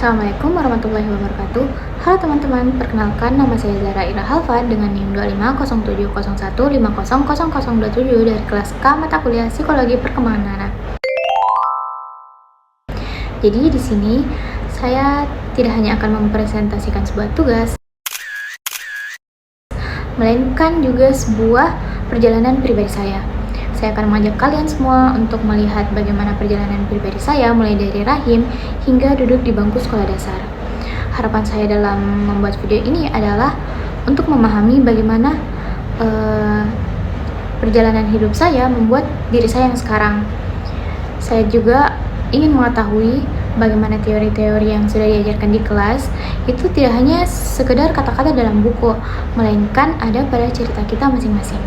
Assalamualaikum warahmatullahi wabarakatuh. Halo teman-teman, perkenalkan nama saya Zara Ira Halfa dengan NIM 250701500027 dari kelas K mata kuliah Psikologi Perkembangan Anak. Jadi di sini saya tidak hanya akan mempresentasikan sebuah tugas, melainkan juga sebuah perjalanan pribadi saya. Saya akan mengajak kalian semua untuk melihat bagaimana perjalanan pribadi saya mulai dari rahim hingga duduk di bangku sekolah dasar. Harapan saya dalam membuat video ini adalah untuk memahami bagaimana perjalanan hidup saya membuat diri saya yang sekarang. Saya juga ingin mengetahui bagaimana teori-teori yang sudah diajarkan di kelas itu tidak hanya sekedar kata-kata dalam buku, melainkan ada pada cerita kita masing-masing.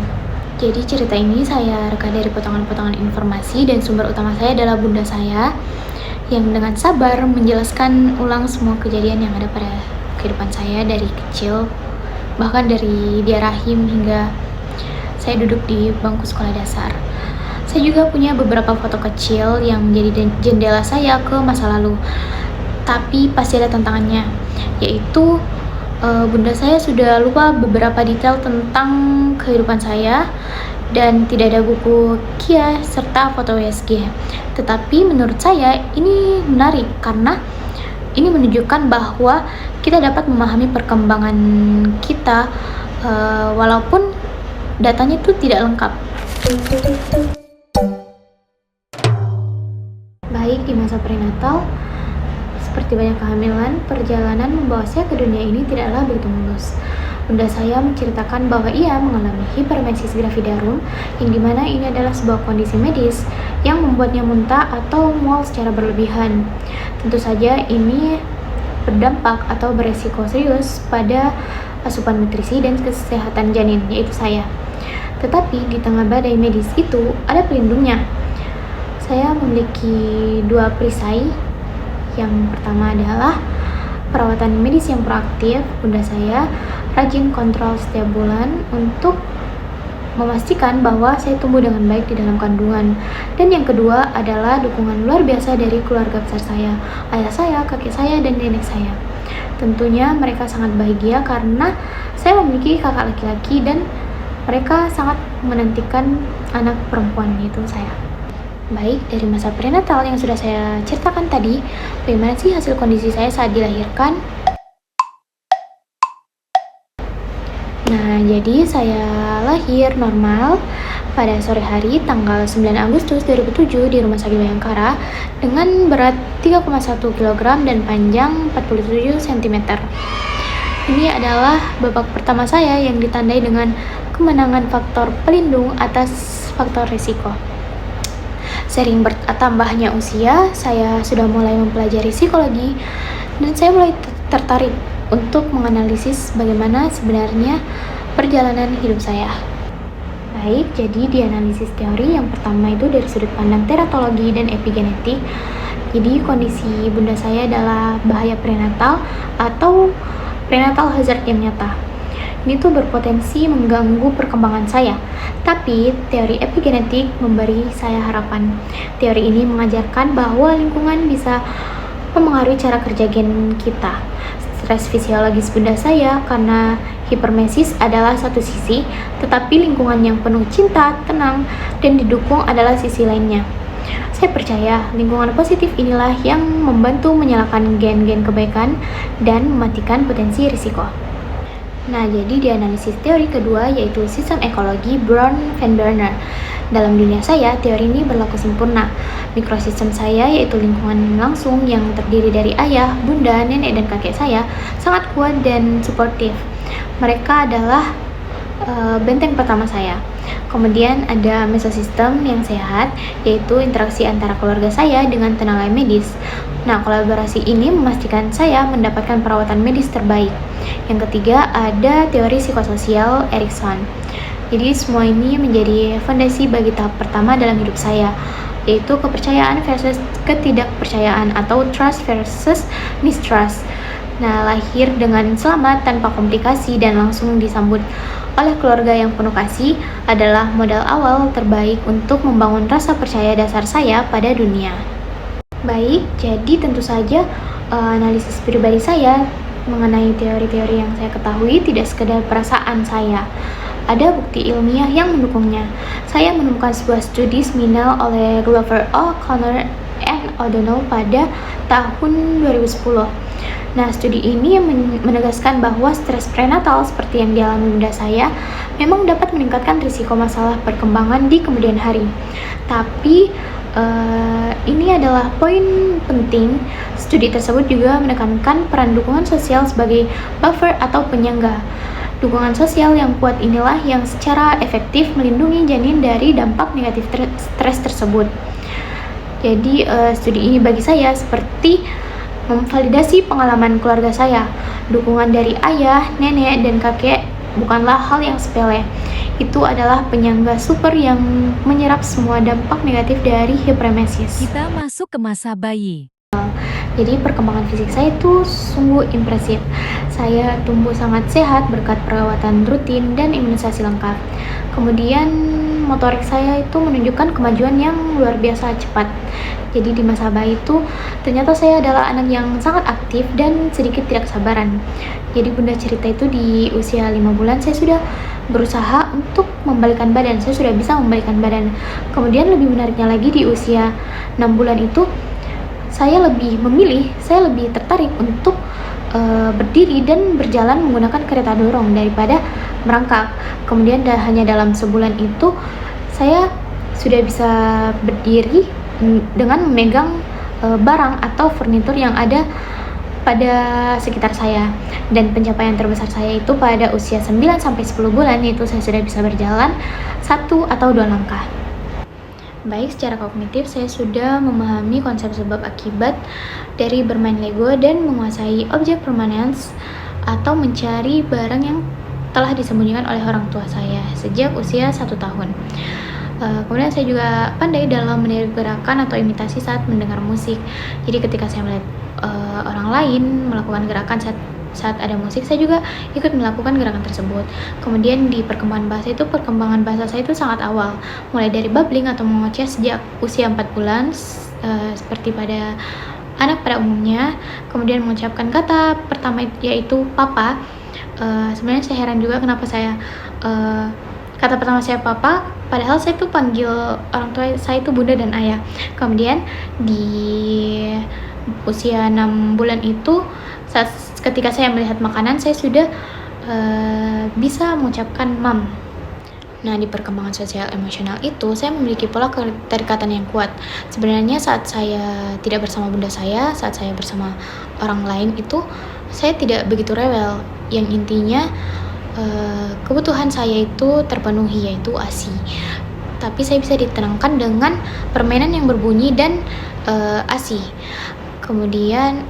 Jadi cerita ini saya reka dari potongan-potongan informasi dan sumber utama saya adalah bunda saya yang dengan sabar menjelaskan ulang semua kejadian yang ada pada kehidupan saya dari kecil, bahkan dari dia rahim hingga saya duduk di bangku sekolah dasar. Saya juga punya beberapa foto kecil yang menjadi jendela saya ke masa lalu, tapi pasti ada tantangannya, yaitu bunda saya sudah lupa beberapa detail tentang kehidupan saya dan tidak ada buku KIA serta foto WSG. Tetapi menurut saya ini menarik karena ini menunjukkan bahwa kita dapat memahami perkembangan kita walaupun datanya itu tidak lengkap. Baik di masa prenatal, seperti banyak kehamilan, perjalanan membawa saya ke dunia ini tidaklah begitu mulus. Bunda saya menceritakan bahwa ia mengalami hipermesis gravidarum, yang dimana ini adalah sebuah kondisi medis yang membuatnya muntah atau mual secara berlebihan. Tentu saja ini berdampak atau beresiko serius pada asupan nutrisi dan kesehatan janin, yaitu saya. Tetapi di tengah badai medis itu ada pelindungnya. Saya memiliki dua perisai. Yang pertama adalah perawatan medis yang proaktif. Bunda saya rajin kontrol setiap bulan untuk memastikan bahwa saya tumbuh dengan baik di dalam kandungan. Dan yang kedua adalah dukungan luar biasa dari keluarga besar saya, ayah saya, kakek saya, dan nenek saya. Tentunya mereka sangat bahagia karena saya memiliki kakak laki-laki dan mereka sangat menantikan anak perempuan, yaitu saya. Baik, dari masa prenatal yang sudah saya ceritakan tadi, bagaimana sih hasil kondisi saya saat dilahirkan? Nah, jadi saya lahir normal pada sore hari tanggal 9 Agustus 2007 di Rumah Sakit Bayangkara dengan berat 3,1 kg dan panjang 47 cm. Ini adalah babak pertama saya yang ditandai dengan kemenangan faktor pelindung atas faktor risiko. Sering bertambahnya usia, saya sudah mulai mempelajari psikologi dan saya mulai tertarik untuk menganalisis bagaimana sebenarnya perjalanan hidup saya. Baik, jadi di analisis teori yang pertama itu dari sudut pandang teratologi dan epigenetik. Jadi kondisi bunda saya adalah bahaya prenatal atau prenatal hazard yang nyata. Ini tuh berpotensi mengganggu perkembangan saya. Tapi teori epigenetik memberi saya harapan. Teori ini mengajarkan bahwa lingkungan bisa mempengaruhi cara kerja gen kita. Stres fisiologis bunda saya karena hipermesis adalah satu sisi, tetapi lingkungan yang penuh cinta, tenang, dan didukung adalah sisi lainnya. Saya percaya lingkungan positif inilah yang membantu menyalakan gen-gen kebaikan dan mematikan potensi risiko. Nah, jadi di analisis teori kedua yaitu sistem ekologi Brown Van Berner. Dalam dunia saya, teori ini berlaku sempurna. Mikrosistem saya yaitu lingkungan langsung yang terdiri dari ayah, bunda, nenek, dan kakek saya sangat kuat dan suportif. Mereka adalah benteng pertama saya. Kemudian ada mesosistem yang sehat, yaitu interaksi antara keluarga saya dengan tenaga medis. Nah, kolaborasi ini memastikan saya mendapatkan perawatan medis terbaik. Yang ketiga ada teori psikososial Erikson. Jadi semua ini menjadi fondasi bagi tahap pertama dalam hidup saya, yaitu kepercayaan versus ketidakpercayaan atau trust versus mistrust. Nah, lahir dengan selamat tanpa komplikasi dan langsung disambut oleh keluarga yang penuh kasih adalah modal awal terbaik untuk membangun rasa percaya dasar saya pada dunia. Baik, jadi tentu saja analisis pribadi saya mengenai teori-teori yang saya ketahui tidak sekedar perasaan saya. Ada bukti ilmiah yang mendukungnya. Saya menemukan sebuah studi seminal oleh Glover O'Connor and O'Donnell pada tahun 2010. Nah, studi ini menegaskan bahwa stres prenatal seperti yang dialami bunda saya memang dapat meningkatkan risiko masalah perkembangan di kemudian hari. Tapi ini adalah poin penting. Studi tersebut juga menekankan peran dukungan sosial sebagai buffer atau penyangga. Dukungan sosial yang kuat inilah yang secara efektif melindungi janin dari dampak negatif stres tersebut. Jadi studi ini bagi saya seperti memvalidasi pengalaman keluarga saya. Dukungan dari ayah, nenek, dan kakek bukanlah hal yang sepele. Itu adalah penyangga super yang menyerap semua dampak negatif dari hiperemesis. Kita masuk ke masa bayi. Jadi perkembangan fisik saya itu sungguh impresif. Saya tumbuh sangat sehat berkat perawatan rutin dan imunisasi lengkap. Kemudian motorik saya itu menunjukkan kemajuan yang luar biasa cepat. Jadi di masa bayi itu ternyata saya adalah anak yang sangat aktif dan sedikit tidak kesabaran. Jadi bunda cerita itu di usia 5 bulan saya sudah berusaha untuk membalikkan badan. Saya sudah bisa membalikkan badan. Kemudian lebih menariknya lagi di usia 6 bulan itu saya lebih tertarik untuk berdiri dan berjalan menggunakan kereta dorong daripada merangkak. Kemudian hanya dalam sebulan itu saya sudah bisa berdiri dengan memegang barang atau furnitur yang ada pada sekitar saya. Dan pencapaian terbesar saya itu pada usia 9-10 bulan, yaitu saya sudah bisa berjalan 1 atau 2 langkah. Baik, secara kognitif saya sudah memahami konsep sebab akibat dari bermain Lego dan menguasai objek permanence atau mencari barang yang telah disembunyikan oleh orang tua saya sejak usia 1 tahun. Kemudian saya juga pandai dalam meniru gerakan atau imitasi saat mendengar musik. Jadi ketika saya melihat orang lain melakukan gerakan saat ada musik, saya juga ikut melakukan gerakan tersebut. Kemudian di perkembangan bahasa saya itu sangat awal, mulai dari babbling atau mengoceh sejak usia 4 bulan, seperti pada anak pada umumnya. Kemudian mengucapkan kata pertama yaitu papa. Sebenarnya saya heran juga kenapa kata pertama saya papa, padahal saya tuh panggil orang tua saya itu bunda dan ayah. Kemudian di usia 6 bulan itu ketika saya melihat makanan, saya sudah bisa mengucapkan mam. Nah, di perkembangan sosial emosional itu saya memiliki pola keterikatan yang kuat. Sebenarnya saat saya tidak bersama bunda saya, saat saya bersama orang lain itu saya tidak begitu rewel. Yang intinya kebutuhan saya itu terpenuhi, yaitu ASI. Tapi saya bisa ditenangkan dengan permainan yang berbunyi dan ASI. Kemudian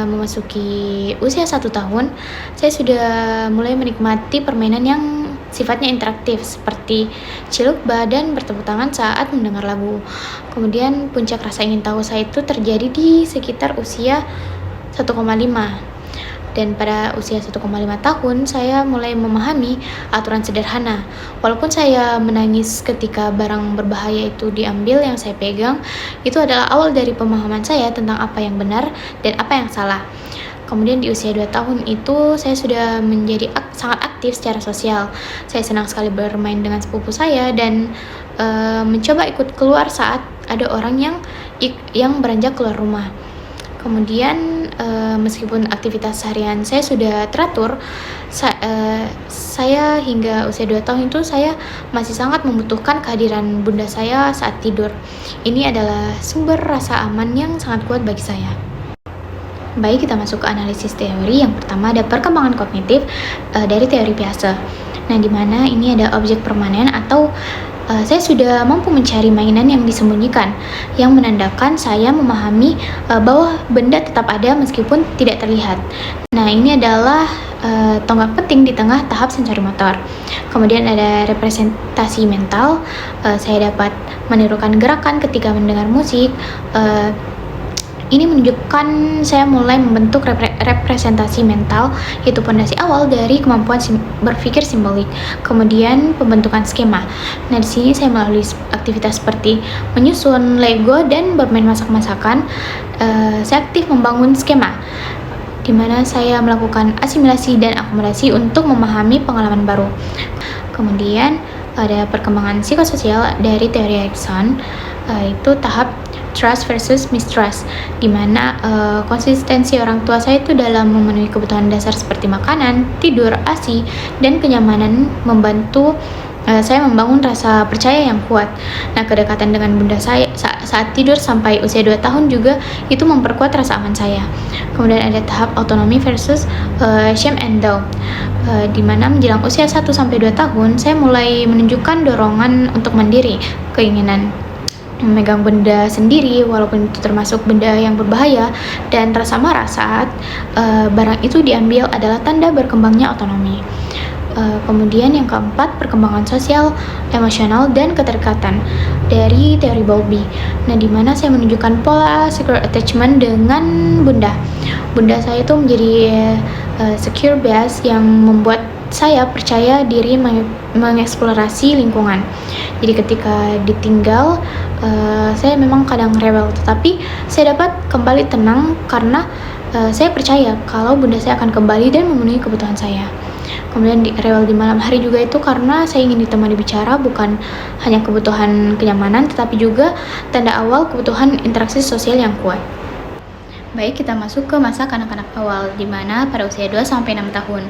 memasuki usia 1 tahun, saya sudah mulai menikmati permainan yang sifatnya interaktif seperti cilukba dan bertepuk tangan saat mendengar lagu. Kemudian puncak rasa ingin tahu saya itu terjadi di sekitar usia 1,5. Dan pada usia 1,5 tahun, saya mulai memahami aturan sederhana. Walaupun saya menangis ketika barang berbahaya itu diambil yang saya pegang, itu adalah awal dari pemahaman saya tentang apa yang benar dan apa yang salah. Kemudian di usia 2 tahun itu, saya sudah menjadi sangat aktif secara sosial. Saya senang sekali bermain dengan sepupu saya dan mencoba ikut keluar saat ada orang yang beranjak keluar rumah. Kemudian meskipun aktivitas harian saya sudah teratur, saya hingga usia 2 tahun itu saya masih sangat membutuhkan kehadiran bunda saya saat tidur. Ini adalah sumber rasa aman yang sangat kuat bagi saya. Baik, kita masuk ke analisis teori. Yang pertama ada perkembangan kognitif dari teori Piaget. Nah, di mana ini ada objek permanen atau saya sudah mampu mencari mainan yang disembunyikan, yang menandakan saya memahami bahwa benda tetap ada meskipun tidak terlihat. Nah, ini adalah tonggak penting di tengah tahap sensori motor. Kemudian ada representasi mental. Saya dapat menirukan gerakan ketika mendengar musik. Ini menunjukkan saya mulai membentuk representasi mental, yaitu pondasi awal dari kemampuan berpikir simbolik, kemudian pembentukan skema. Nah, di sini saya melalui aktivitas seperti menyusun Lego dan bermain masak-masakan. Saya aktif membangun skema, di mana saya melakukan asimilasi dan akomodasi untuk memahami pengalaman baru. Kemudian ada perkembangan psikososial dari teori Erikson, itu tahap trust versus mistrust, di mana konsistensi orang tua saya itu dalam memenuhi kebutuhan dasar seperti makanan, tidur, ASI, dan kenyamanan membantu saya membangun rasa percaya yang kuat. Nah, kedekatan dengan bunda saya saat tidur sampai usia 2 tahun juga itu memperkuat rasa aman saya. Kemudian ada tahap autonomi versus shame and doubt, di mana menjelang usia 1 sampai 2 tahun saya mulai menunjukkan dorongan untuk mandiri, keinginan memegang benda sendiri walaupun itu termasuk benda yang berbahaya, dan rasa marah saat barang itu diambil adalah tanda berkembangnya otonomi. Kemudian yang keempat, perkembangan sosial, emosional, dan keterikatan dari teori Bowlby. Nah, di mana saya menunjukkan pola secure attachment dengan bunda. Bunda saya itu menjadi secure base yang membuat saya percaya diri mengeksplorasi lingkungan. Jadi ketika ditinggal, saya memang kadang rewel, tetapi saya dapat kembali tenang karena saya percaya kalau bunda saya akan kembali dan memenuhi kebutuhan saya. Kemudian rewel di malam hari juga itu karena saya ingin ditemani bicara, bukan hanya kebutuhan kenyamanan, tetapi juga tanda awal kebutuhan interaksi sosial yang kuat. Baik, kita masuk ke masa kanak-kanak awal, di mana pada usia 2 sampai 6 tahun.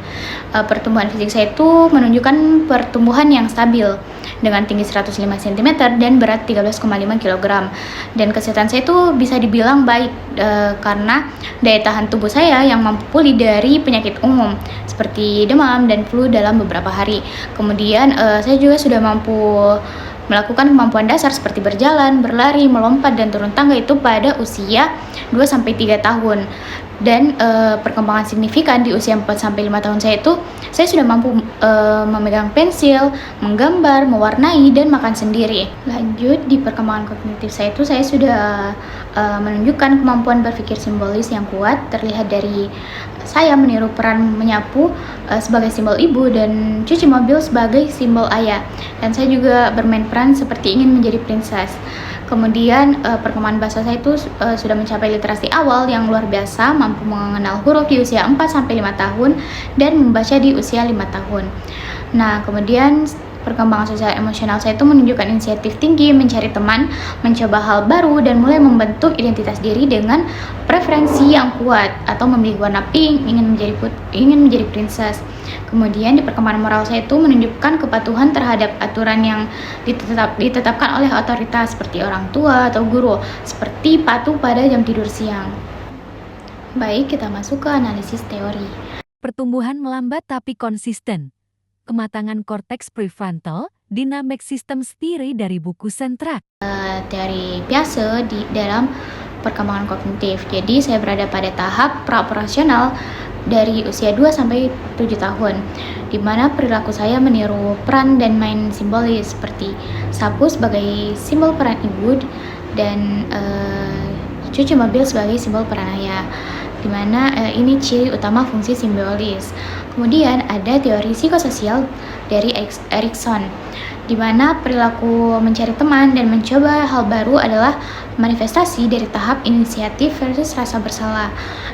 Pertumbuhan fisik saya itu menunjukkan pertumbuhan yang stabil dengan tinggi 105 cm dan berat 13,5 kg. Dan kesehatan saya itu bisa dibilang baik karena daya tahan tubuh saya yang mampu pulih dari penyakit umum seperti demam dan flu dalam beberapa hari. Kemudian saya juga sudah mampu melakukan kemampuan dasar seperti berjalan, berlari, melompat, dan turun tangga itu pada usia 2-3 tahun. Dan perkembangan signifikan di usia 4-5 tahun saya itu, saya sudah mampu memegang pensil, menggambar, mewarnai, dan makan sendiri. Lanjut, di perkembangan kognitif saya itu, saya sudah menunjukkan kemampuan berpikir simbolis yang kuat, terlihat dari saya meniru peran menyapu sebagai simbol ibu dan cuci mobil sebagai simbol ayah. Dan saya juga bermain peran seperti ingin menjadi princess. Kemudian perkembangan bahasa saya itu sudah mencapai literasi awal yang luar biasa, mampu mengenal huruf di usia 4-5 tahun dan membaca di usia 5 tahun. Nah, kemudian perkembangan sosial emosional saya itu menunjukkan inisiatif tinggi, mencari teman, mencoba hal baru, dan mulai membentuk identitas diri dengan preferensi yang kuat atau memilih warna pink, ingin menjadi princess. Kemudian di perkembangan moral saya itu menunjukkan kepatuhan terhadap aturan yang ditetapkan oleh otoritas seperti orang tua atau guru, seperti patuh pada jam tidur siang. Baik, kita masuk ke analisis teori. Pertumbuhan melambat tapi konsisten. Kematangan korteks prefrontal, dynamic systems theory dari buku Sentra. Teori Piaget di dalam perkembangan kognitif. Jadi saya berada pada tahap praoperasional dari usia 2-7 tahun, di mana perilaku saya meniru peran dan main simbolis seperti sapu sebagai simbol peran ibu dan cuci mobil sebagai simbol peran ayah, di mana ini ciri utama fungsi simbolis. Kemudian ada teori psikososial dari Erikson, di mana perilaku mencari teman dan mencoba hal baru adalah manifestasi dari tahap inisiatif versus rasa bersalah.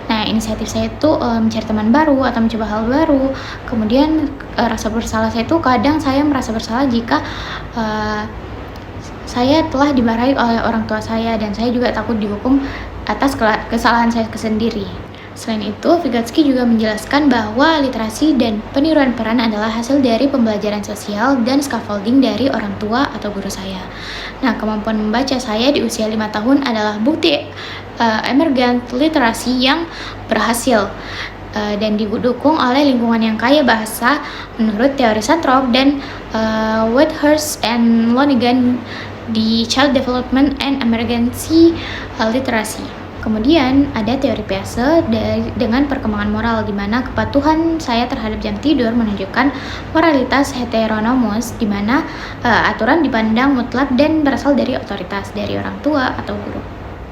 Nah, inisiatif saya itu mencari teman baru atau mencoba hal baru. Kemudian rasa bersalah saya itu kadang saya merasa bersalah jika saya telah dimarahi oleh orang tua saya, dan saya juga takut dihukum atas kesalahan saya sendiri. Selain itu, Vygotsky juga menjelaskan bahwa literasi dan peniruan peran adalah hasil dari pembelajaran sosial dan scaffolding dari orang tua atau guru saya. Nah, kemampuan membaca saya di usia 5 tahun adalah bukti emergent literasi yang berhasil dan didukung oleh lingkungan yang kaya bahasa menurut teori Santrok dan Whitehurst and Lonergan di Child Development and Emergency Literacy. Kemudian ada teori Piaget dengan perkembangan moral, di mana kepatuhan saya terhadap jam tidur menunjukkan moralitas heteronomus, di mana aturan dipandang mutlak dan berasal dari otoritas dari orang tua atau guru.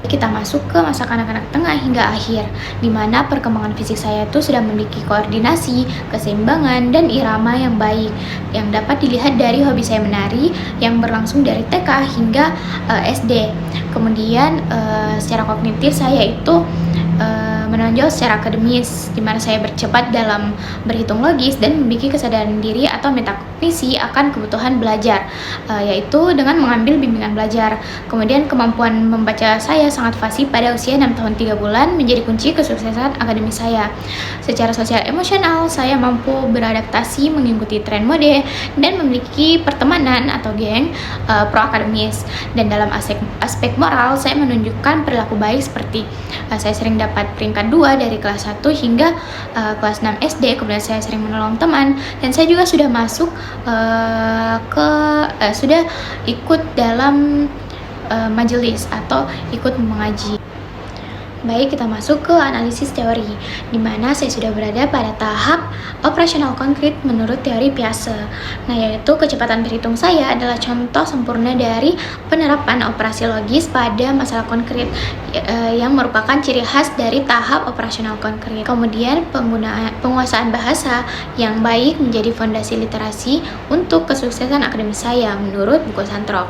Kita masuk ke masa kanak-kanak tengah hingga akhir, di mana perkembangan fisik saya itu sudah memiliki koordinasi, keseimbangan, dan irama yang baik, yang dapat dilihat dari hobi saya menari yang berlangsung dari TK hingga SD. Kemudian secara kognitif saya itu menonjol secara akademis, di mana saya bercepat dalam berhitung logis dan memiliki kesadaran diri atau metakognisi akan kebutuhan belajar, yaitu dengan mengambil bimbingan belajar. Kemudian kemampuan membaca saya sangat fasih pada usia 6 tahun 3 bulan menjadi kunci kesuksesan akademis saya. Secara sosial emosional, saya mampu beradaptasi mengikuti tren mode dan memiliki pertemanan atau geng pro akademis. Dan dalam aspek moral, saya menunjukkan perilaku baik seperti saya sering dapat peringkat 2 dari kelas 1 hingga kelas 6 SD. Kemudian saya sering menolong teman, dan saya juga sudah masuk sudah ikut dalam majelis atau ikut mengaji. Baik, kita masuk ke analisis teori, di mana saya sudah berada pada tahap operasional konkret menurut teori Piaget. Nah, yaitu kecepatan berhitung saya adalah contoh sempurna dari penerapan operasi logis pada masalah konkret, yang merupakan ciri khas dari tahap operasional konkret. Kemudian penguasaan bahasa yang baik menjadi fondasi literasi untuk kesuksesan akademis saya menurut buku Santrop.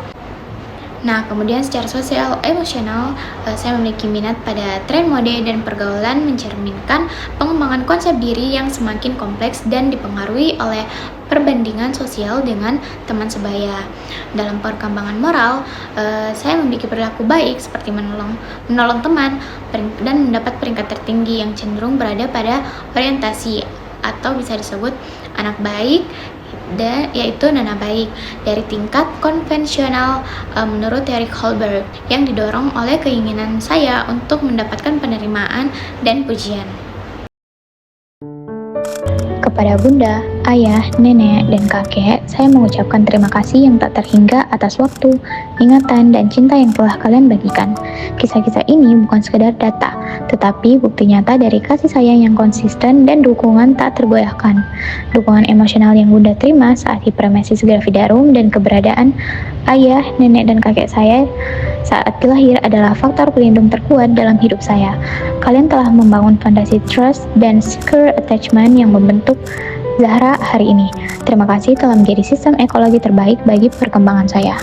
Nah, kemudian secara sosial emosional, saya memiliki minat pada tren mode dan pergaulan mencerminkan pengembangan konsep diri yang semakin kompleks dan dipengaruhi oleh perbandingan sosial dengan teman sebaya. Dalam perkembangan moral, saya memiliki perilaku baik seperti menolong teman dan mendapat peringkat tertinggi yang cenderung berada pada orientasi atau bisa disebut anak baik, yaitu nana baik dari tingkat konvensional menurut teori Kohlberg, yang didorong oleh keinginan saya untuk mendapatkan penerimaan dan pujian. Kepada bunda, ayah, nenek, dan kakek, saya mengucapkan terima kasih yang tak terhingga atas waktu, ingatan, dan cinta yang telah kalian bagikan. Kisah-kisah ini bukan sekedar data, tetapi bukti nyata dari kasih sayang yang konsisten dan dukungan tak tergoyahkan. Dukungan emosional yang bunda terima saat hiperemesis gravidarum dan keberadaan ayah, nenek, dan kakek saya saat lahir adalah faktor pelindung terkuat dalam hidup saya. Kalian telah membangun fondasi trust dan secure attachment yang membentuk Zahra hari ini. Terima kasih telah menjadi sistem ekologi terbaik bagi perkembangan saya.